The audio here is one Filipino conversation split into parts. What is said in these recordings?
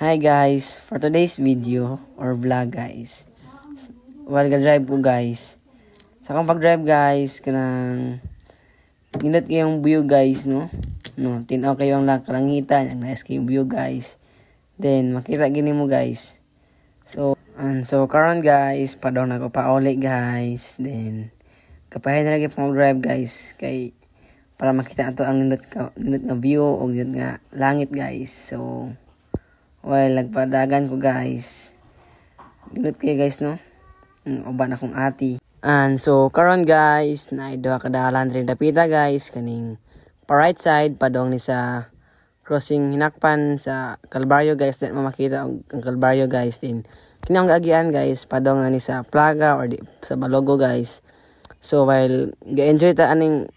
Hi guys, for today's video or vlog guys. While ga-drive ko guys. Sa akong pag-drive guys, kanang nindot kayong view guys, no? No, tinaw kayo ang kalangitan, ang nice kayong view guys. Then makita gini mo guys. So karon guys, padong na ko pa uli guys. Then kapahin na lagi pang drive guys kay para makita nato ang nindot nga view o nindot nga langit guys. So while nagpadagan ko guys, ginut kayo guys no, uban akong ati. And so karon guys, naiduha ka dalan rin dapita guys, kaning pa right side padong ni sa crossing hinakpan sa Calvario guys, din makita ang Calvario guys. Din kini ang agian guys, padong na ni sa Plaga or sa Balogo guys. So while ga-enjoy ta aning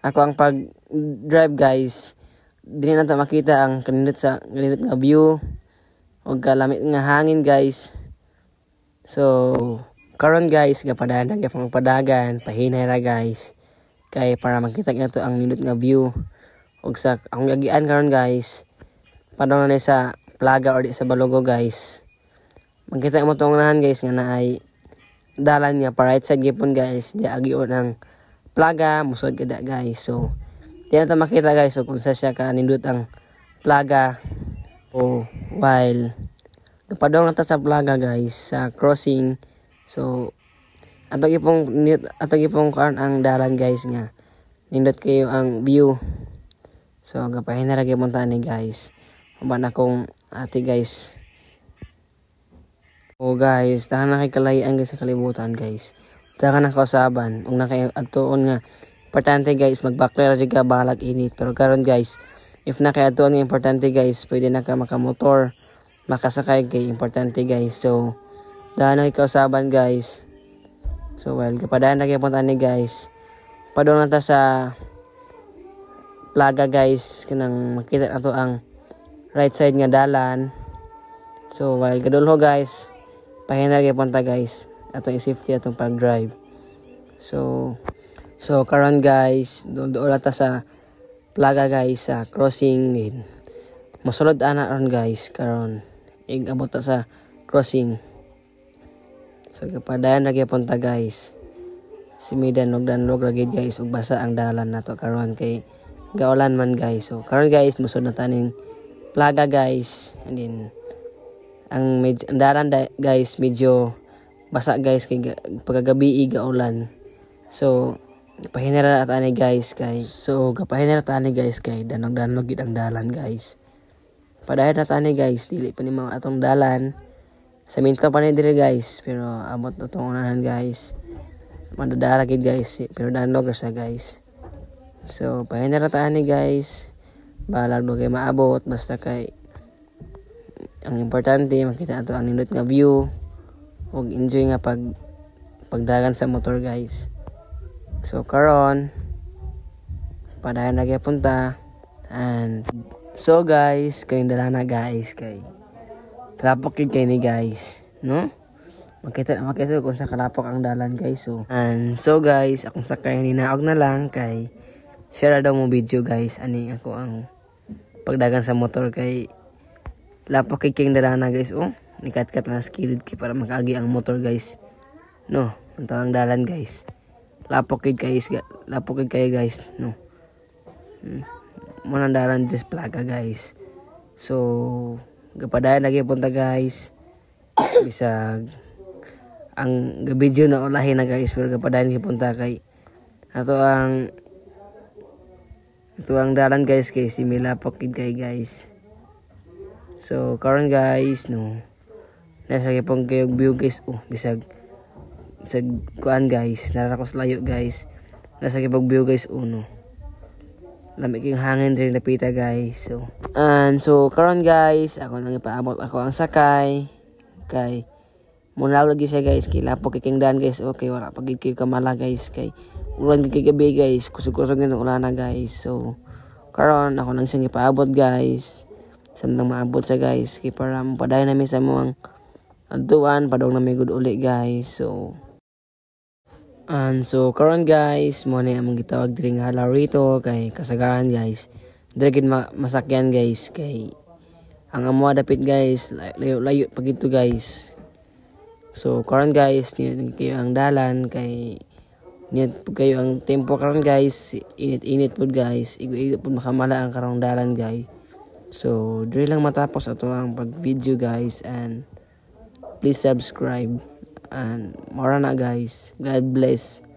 ako ang pag drive guys, dili na ta makita ang kanindot nga view o kalamit nga hangin guys. So karon guys, gapadagan na gyapon padagan, pahinay ra guys kay para makita na to ang nindot nga view. Og sa ang yagian karon guys, padong na sa Plaga or di sa Balogo guys, makita mo tong unahan guys nga naay dalan nga pa right side gyapon guys, di agion ang Plaga musod kada guys. So di na ta makita guys so kung sa siya ka nindot ang Plaga o while napadong na ta sa Plaga guys sa crossing. So ato gipong karon ang dalan guys nga nindot kayo ang view. So gapahin na ra gyapon ta ni guys, uban akong ate guys. O guys, tahan na kay kalayan guys sa kalibutan guys, tahan na kausaban ug na kay adtuon nga importante guys, mag-backclear jud ka balag init. Pero karon guys, if na kay adtuon nga importante guys, pwede na ka makamotor, makasakay kay importante guys. So dahan na kay kausaban guys. So while kapadaan na gyapon ta ni guys, padong na ta sa Plaga guys, kanang makita nato ang right side nga dalan. So while gadulho guys, pahinay gyapon ta guys atong safety atong pag-drive. So karon guys, doon ta sa Plaga guys sa crossing din. Mosulod ana ron guys karon. Abot ta sa crossing. So kapadayan ra gyapon ta guys. Simidan og danlog ra gid guys ug basa ang dalan nato karon kay gaulan man guys. So karon guys, mosulod na taning Plaga guys. And then ang dalan guys medyo basa guys kay pagkagabi gaulan. So pahinara ta ani guys kay danog gid ang dalan guys. Padayon na ta ani guys, dili pa ni mga atong dalan. Semento pa ni dire guys, pero abot na tong unahan guys. Madadara gid guys, pero danog ra siya guys. So pahinara ta ani guys. Balag do kay maabot basta kay ang importante makita ato ang nindot nga view ug enjoy nga pagdagan sa motor guys. So karon padayon na gyapon ta. And so guys, kay dala na guys kay kalapok kay ni guys, no? Makita kung sa kalapok ang dalan guys. So guys, akong sakay ni naog na lang kay share daw mo video guys ani ako ang pagdagan sa motor kay lapok kay dala na guys. Nikat-kat na skilled kay para makaagi ang motor guys, no? Ang ang dalan guys, lapok kayo guys, no? Muna dalan just Plaga guys. So gapadayan lagi punta guys, bisag ang video na ulahin na guys, pero gapadayan lagi punta kay ato ang dalan guys kay similapok kay guys. So karon guys, no, nasa gipong kayo view guys. Bisag kuan guys, narakos layo guys, nasa gipong view guys. No, lamig yung hangin rin napita guys. So karon guys, ako nang ipaabot ako ang sakay kay muna lagi siya guys kay lapok kay daan guys. Okay, wala pagid kayo kamala guys kay ulan kay gabi guys, kusog-kusog ng ulan na guys. So karon ako nang sing ipaabot guys, samtang maabot sa guys kay para mapadayon namin sa mga adtuan padong na may good uli guys. So karon guys, mo na among gitawag diri nga halaw rito kay kasagaran guys. Diri gid masakyan guys kay ang amo dapit guys, layo-layo pag ito guys. So karon guys, nindot kayo ang dalan kay nindot po kayo ang tempo karon guys, init-init po guys, igo-igo po makamala ang karong dalan guys. So diri lang matapos ato ang pag-video guys, and please subscribe and mora na guys. God bless.